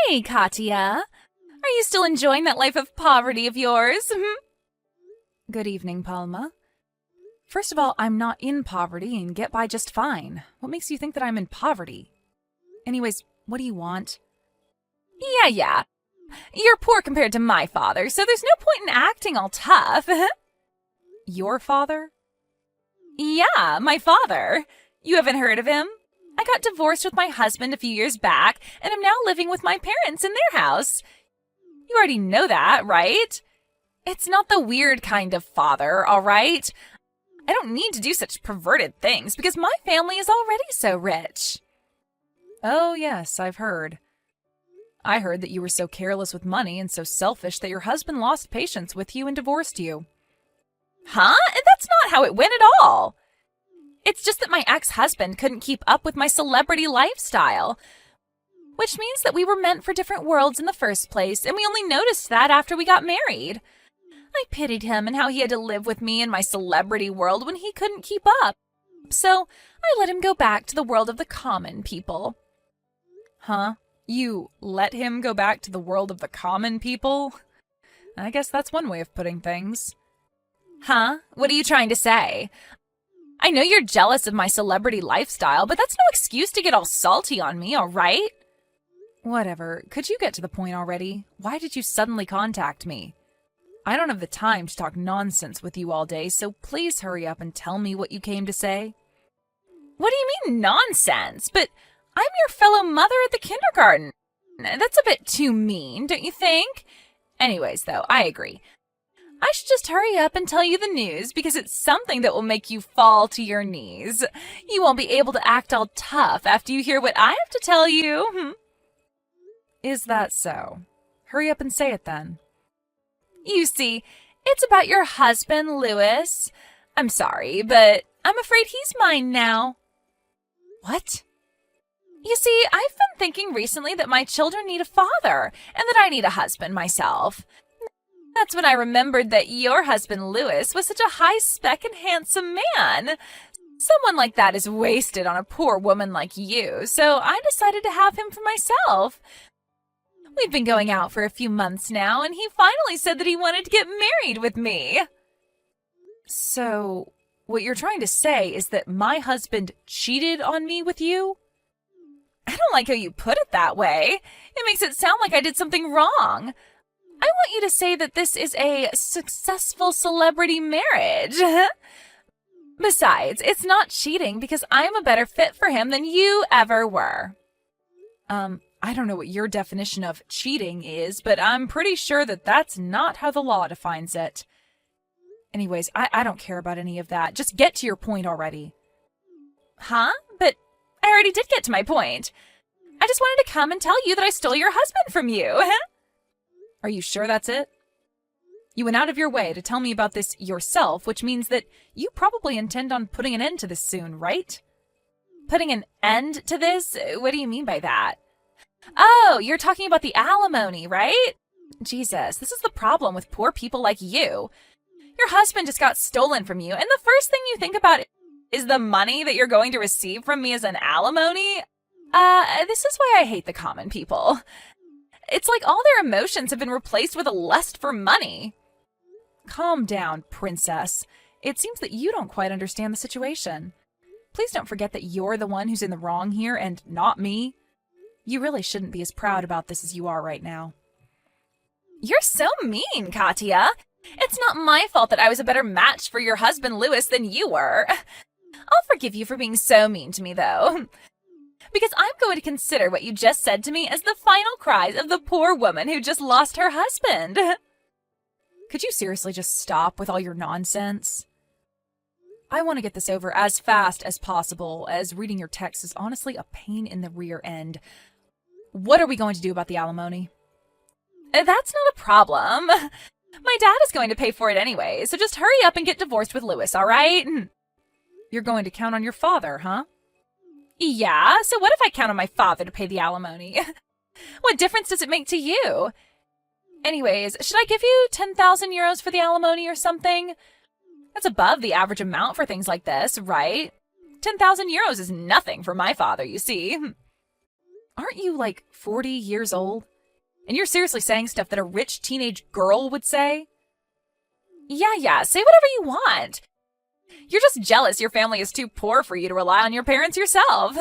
Hey, Katya. Are you still enjoying that life of poverty of yours? Good evening, Palma. First of all, I'm not in poverty and get by just fine. What makes you think that I'm in poverty? Anyways, what do you want? Yeah. You're poor compared to my father, so there's no point in acting all tough. Your father? Yeah, my father. You haven't heard of him? I got divorced with my husband a few years back, and I'm now living with my parents in their house. You already know that, right? It's not the weird kind of father, all right? I don't need to do such perverted things because my family is already so rich. Oh, yes, I've heard. I heard that you were so careless with money and so selfish that your husband lost patience with you and divorced you. Huh? That's not how it went at all. It's just that my ex-husband couldn't keep up with my celebrity lifestyle, which means that we were meant for different worlds in the first place, and we only noticed that after we got married. I pitied him and how he had to live with me in my celebrity world when he couldn't keep up. So I let him go back to the world of the common people. Huh? You let him go back to the world of the common people? I guess that's one way of putting things. Huh? What are you trying to say? I know you're jealous of my celebrity lifestyle, but that's no excuse to get all salty on me, all right? Whatever. Could you get to the point already? Why did you suddenly contact me? I don't have the time to talk nonsense with you all day, so please hurry up and tell me what you came to say. What do you mean nonsense? But I'm your fellow mother at the kindergarten. That's a bit too mean, don't you think? Anyways, though, I agree. I should just hurry up and tell you the news because it's something that will make you fall to your knees. You won't be able to act all tough after you hear what I have to tell you. Is that so? Hurry up and say it then. You see, it's about your husband, Louis. I'm sorry, but I'm afraid he's mine now. What? You see, I've been thinking recently that my children need a father and that I need a husband myself. That's when I remembered that your husband, Louis, was such a high-spec and handsome man. Someone like that is wasted on a poor woman like you, so I decided to have him for myself. We've been going out for a few months now, and he finally said that he wanted to get married with me. So, what you're trying to say is that my husband cheated on me with you? I don't like how you put it that way. It makes it sound like I did something wrong. I want you to say that this is a successful celebrity marriage. Besides, it's not cheating because I'm a better fit for him than you ever were. I don't know what your definition of cheating is, but I'm pretty sure that that's not how the law defines it. Anyways, I don't care about any of that. Just get to your point already. Huh? But I already did get to my point. I just wanted to come and tell you that I stole your husband from you. Are you sure that's it? You went out of your way to tell me about this yourself, which means that you probably intend on putting an end to this soon, right? Putting an end to this? What do you mean by that? Oh, you're talking about the alimony, right? Jesus, this is the problem with poor people like you. Your husband just got stolen from you, and the first thing you think about is the money that you're going to receive from me as an alimony? This is why I hate the common people. It's like all their emotions have been replaced with a lust for money. Calm down, princess. It seems that you don't quite understand the situation. Please don't forget that you're the one who's in the wrong here and not me. You really shouldn't be as proud about this as you are right now. You're so mean, Katya. It's not my fault that I was a better match for your husband, Louis, than you were. I'll forgive you for being so mean to me, though. Because I'm going to consider what you just said to me as the final cries of the poor woman who just lost her husband. Could you seriously just stop with all your nonsense? I want to get this over as fast as possible, as reading your text is honestly a pain in the rear end. What are we going to do about the alimony? That's not a problem. My dad is going to pay for it anyway, so just hurry up and get divorced with Louis, all right? You're going to count on your father, huh? Yeah, so what if I count on my father to pay the alimony? What difference does it make to you? Anyways, should I give you 10,000 euros for the alimony or something? That's above the average amount for things like this, right? 10,000 euros is nothing for my father, you see. Aren't you like 40 years old? And you're seriously saying stuff that a rich teenage girl would say? Yeah, say whatever you want. You're just jealous your family is too poor for you to rely on your parents yourself.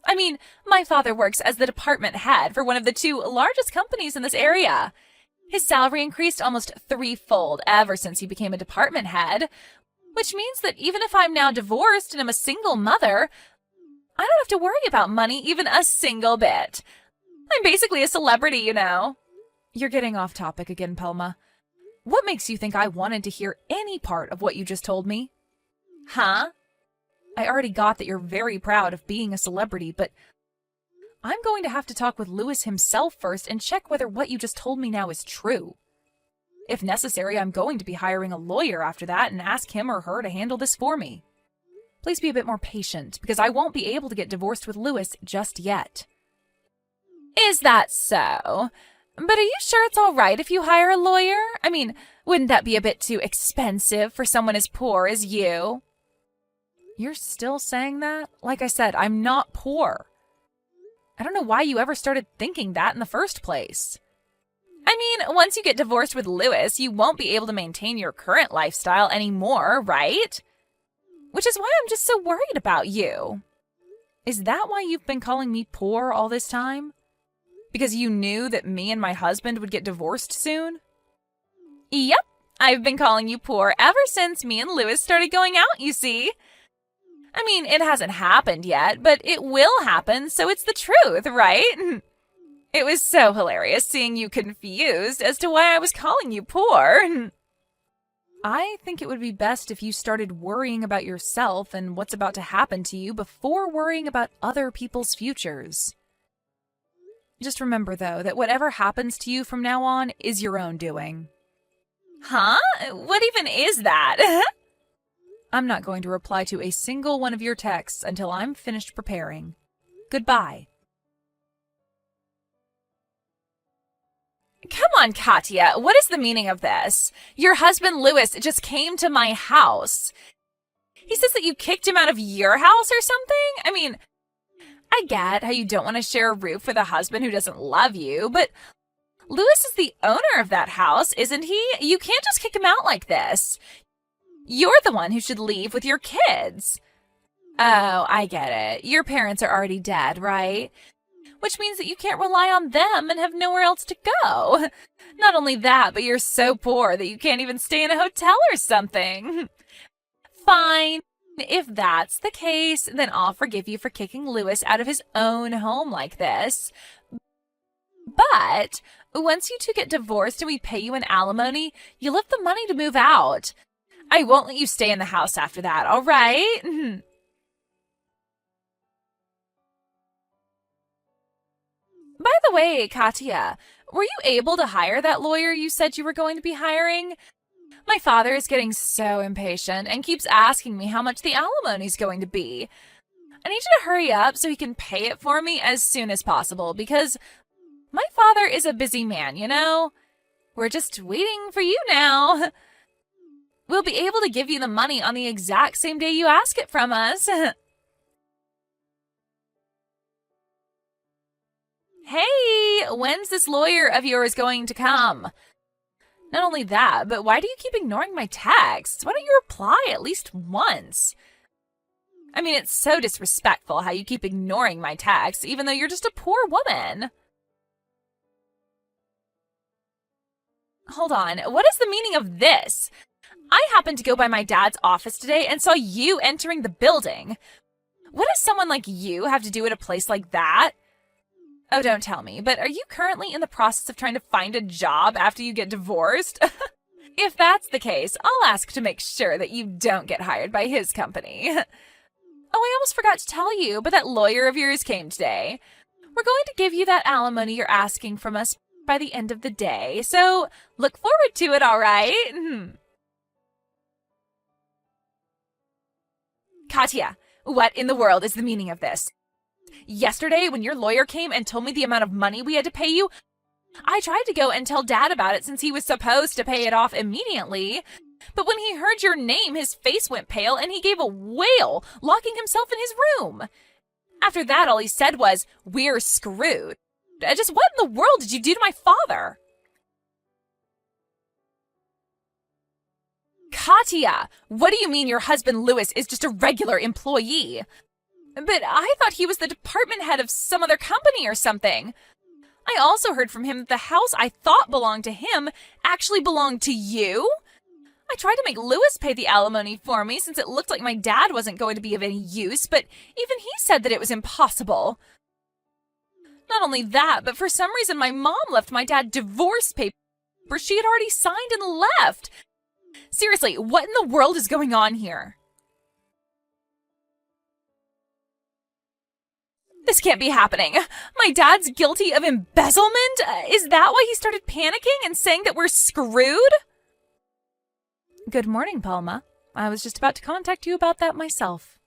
I mean, my father works as the department head for one of the 2 largest companies in this area. His salary increased almost 3-fold ever since he became a department head, which means that even if I'm now divorced and I'm a single mother, I don't have to worry about money even a single bit. I'm basically a celebrity, you know. You're getting off topic again, Pelma. What makes you think I wanted to hear any part of what you just told me? Huh? I already got that you're very proud of being a celebrity, but I'm going to have to talk with Lewis himself first and check whether what you just told me now is true. If necessary, I'm going to be hiring a lawyer after that and ask him or her to handle this for me. Please be a bit more patient, because I won't be able to get divorced with Lewis just yet. Is that so? But are you sure it's all right if you hire a lawyer? I mean, wouldn't that be a bit too expensive for someone as poor as you? You're still saying that? Like I said, I'm not poor. I don't know why you ever started thinking that in the first place. I mean, once you get divorced with Lewis, you won't be able to maintain your current lifestyle anymore, right? Which is why I'm just so worried about you. Is that why you've been calling me poor all this time? Because you knew that me and my husband would get divorced soon? Yep, I've been calling you poor ever since me and Lewis started going out, you see. I mean, it hasn't happened yet, but it will happen, so it's the truth, right? It was so hilarious seeing you confused as to why I was calling you poor. I think it would be best if you started worrying about yourself and what's about to happen to you before worrying about other people's futures. Just remember, though, that whatever happens to you from now on is your own doing. Huh? What even is that? I'm not going to reply to a single one of your texts until I'm finished preparing. Goodbye. Come on, Katya, what is the meaning of this? Your husband Lewis just came to my house. He says that you kicked him out of your house or something? I mean, I get how you don't want to share a roof with a husband who doesn't love you, but Lewis is the owner of that house, isn't he? You can't just kick him out like this. You're the one who should leave with your kids. Oh, I get it. Your parents are already dead, right? Which means that you can't rely on them and have nowhere else to go. Not only that, but you're so poor that you can't even stay in a hotel or something. Fine. If that's the case, then I'll forgive you for kicking Lewis out of his own home like this. But once you two get divorced and we pay you an alimony, you'll have the money to move out. I won't let you stay in the house after that, all right? By the way, Katya, were you able to hire that lawyer you said you were going to be hiring? My father is getting so impatient and keeps asking me how much the alimony's going to be. I need you to hurry up so he can pay it for me as soon as possible because my father is a busy man, you know? We're just waiting for you now. We'll be able to give you the money on the exact same day you ask it from us. Hey, when's this lawyer of yours going to come? Not only that, but why do you keep ignoring my texts? Why don't you reply at least once? I mean, it's so disrespectful how you keep ignoring my texts, even though you're just a poor woman. Hold on, what is the meaning of this? I happened to go by my dad's office today and saw you entering the building. What does someone like you have to do at a place like that? Oh, don't tell me, but are you currently in the process of trying to find a job after you get divorced? If that's the case, I'll ask to make sure that you don't get hired by his company. Oh, I almost forgot to tell you, but that lawyer of yours came today. We're going to give you that alimony you're asking from us by the end of the day, so look forward to it, all right? Katya, what in the world is the meaning of this? Yesterday, when your lawyer came and told me the amount of money we had to pay you, I tried to go and tell Dad about it since he was supposed to pay it off immediately. But when he heard your name, his face went pale and he gave a wail, locking himself in his room. After that, all he said was, "We're screwed." Just what in the world did you do to my father? Katya, what do you mean your husband Louis is just a regular employee? But I thought he was the department head of some other company or something. I also heard from him that the house I thought belonged to him actually belonged to you. I tried to make Louis pay the alimony for me since it looked like my dad wasn't going to be of any use, but even he said that it was impossible. Not only that, but for some reason my mom left my dad divorce papers she had already signed and left. Seriously, what in the world is going on here? This can't be happening. My dad's guilty of embezzlement? Is that why he started panicking and saying that we're screwed? Good morning, Palma. I was just about to contact you about that myself.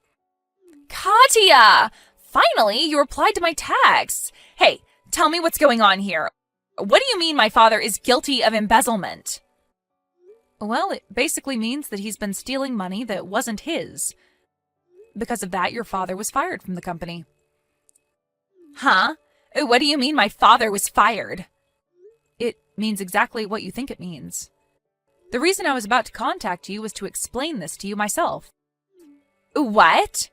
Katya! Finally, you replied to my text. Hey, tell me what's going on here. What do you mean my father is guilty of embezzlement? Well, it basically means that he's been stealing money that wasn't his. Because of that, your father was fired from the company. Huh? What do you mean my father was fired? It means exactly what you think it means. The reason I was about to contact you was to explain this to you myself. What?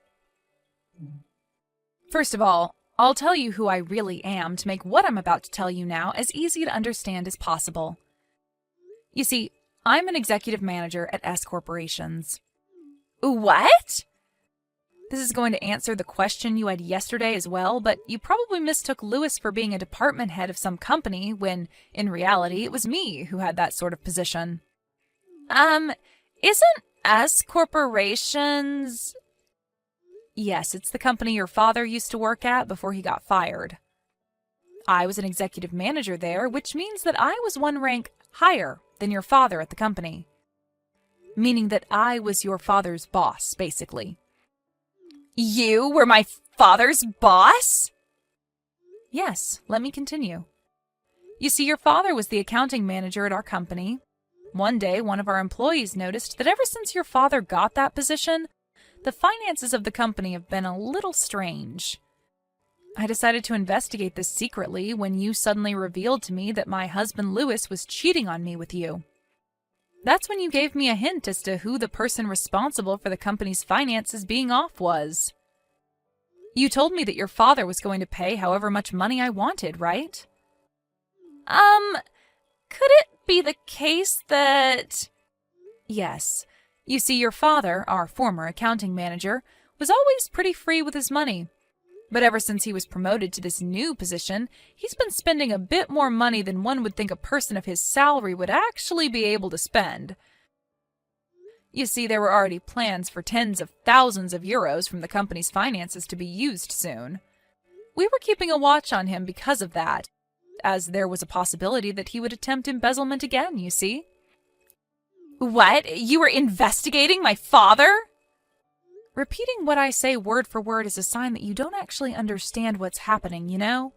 First of all, I'll tell you who I really am to make what I'm about to tell you now as easy to understand as possible. You see, I'm an executive manager at S Corporations. What? This is going to answer the question you had yesterday as well, but you probably mistook Louis for being a department head of some company when, in reality, it was me who had that sort of position. Isn't S Corporations... Yes, it's the company your father used to work at before he got fired. I was an executive manager there, which means that I was one rank higher than your father at the company. Meaning that I was your father's boss, basically. You were my father's boss? Yes, let me continue. You see, your father was the accounting manager at our company. One day, one of our employees noticed that ever since your father got that position, the finances of the company have been a little strange. I decided to investigate this secretly when you suddenly revealed to me that my husband Louis was cheating on me with you. That's when you gave me a hint as to who the person responsible for the company's finances being off was. You told me that your father was going to pay however much money I wanted, right? Could it be the case that... Yes. You see, your father, our former accounting manager, was always pretty free with his money. But ever since he was promoted to this new position, he's been spending a bit more money than one would think a person of his salary would actually be able to spend. You see, there were already plans for tens of thousands of euros from the company's finances to be used soon. We were keeping a watch on him because of that, as there was a possibility that he would attempt embezzlement again, you see. What? You were investigating my father? Repeating what I say word for word is a sign that you don't actually understand what's happening, you know?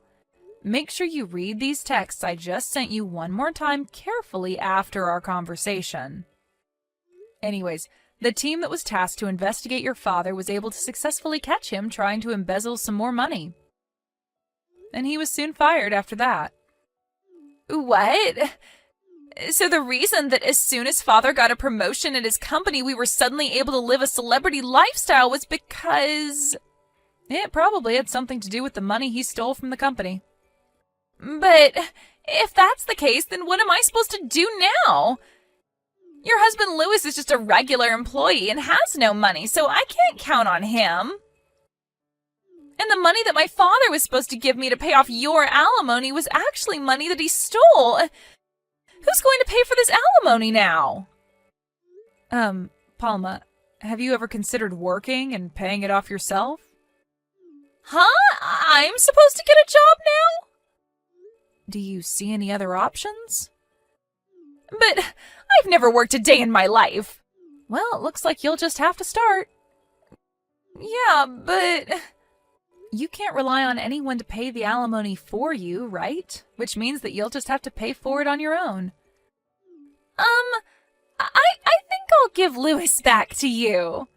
Make sure you read these texts I just sent you one more time carefully after our conversation. Anyways, the team that was tasked to investigate your father was able to successfully catch him trying to embezzle some more money. And he was soon fired after that. What? So the reason that as soon as father got a promotion at his company, we were suddenly able to live a celebrity lifestyle was because... It probably had something to do with the money he stole from the company. But if that's the case, then what am I supposed to do now? Your husband Louis is just a regular employee and has no money, so I can't count on him. And the money that my father was supposed to give me to pay off your alimony was actually money that he stole. Who's going to pay for this alimony now? Palma, have you ever considered working and paying it off yourself? Huh? I'm supposed to get a job now? Do you see any other options? But I've never worked a day in my life. Well, it looks like you'll just have to start. Yeah, but... You can't rely on anyone to pay the alimony for you, right? Which means that you'll just have to pay for it on your own. I think I'll give Louis back to you.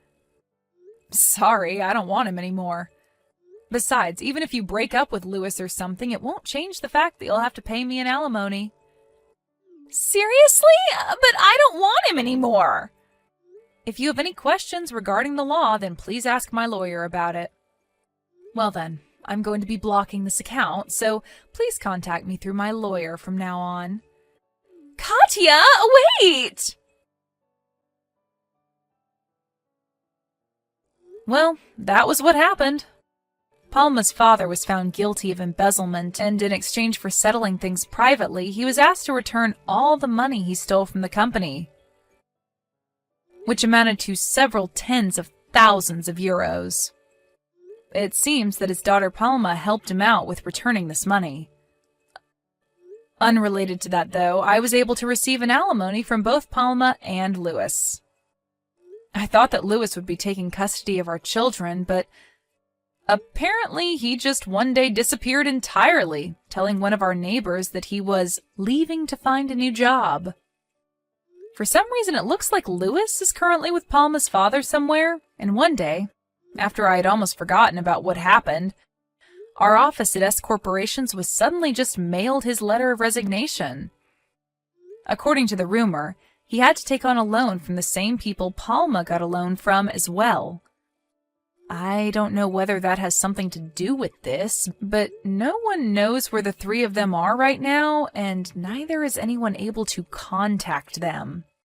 Sorry, I don't want him anymore. Besides, even if you break up with Lewis or something, it won't change the fact that you'll have to pay me an alimony. Seriously? But I don't want him anymore. If you have any questions regarding the law, then please ask my lawyer about it. Well then, I'm going to be blocking this account, so please contact me through my lawyer from now on. Katya, wait! Well, that was what happened. Palma's father was found guilty of embezzlement, and in exchange for settling things privately, he was asked to return all the money he stole from the company, which amounted to several tens of thousands of euros. It seems that his daughter Palma helped him out with returning this money. Unrelated to that, though, I was able to receive an alimony from both Palma and Lewis. I thought that Lewis would be taking custody of our children, but apparently he just one day disappeared entirely, telling one of our neighbors that he was leaving to find a new job. For some reason, it looks like Lewis is currently with Palma's father somewhere, and one day, after I had almost forgotten about what happened, our office at S Corporations was suddenly just mailed his letter of resignation. According to the rumor, he had to take on a loan from the same people Palma got a loan from as well. I don't know whether that has something to do with this, but no one knows where the three of them are right now, and neither is anyone able to contact them.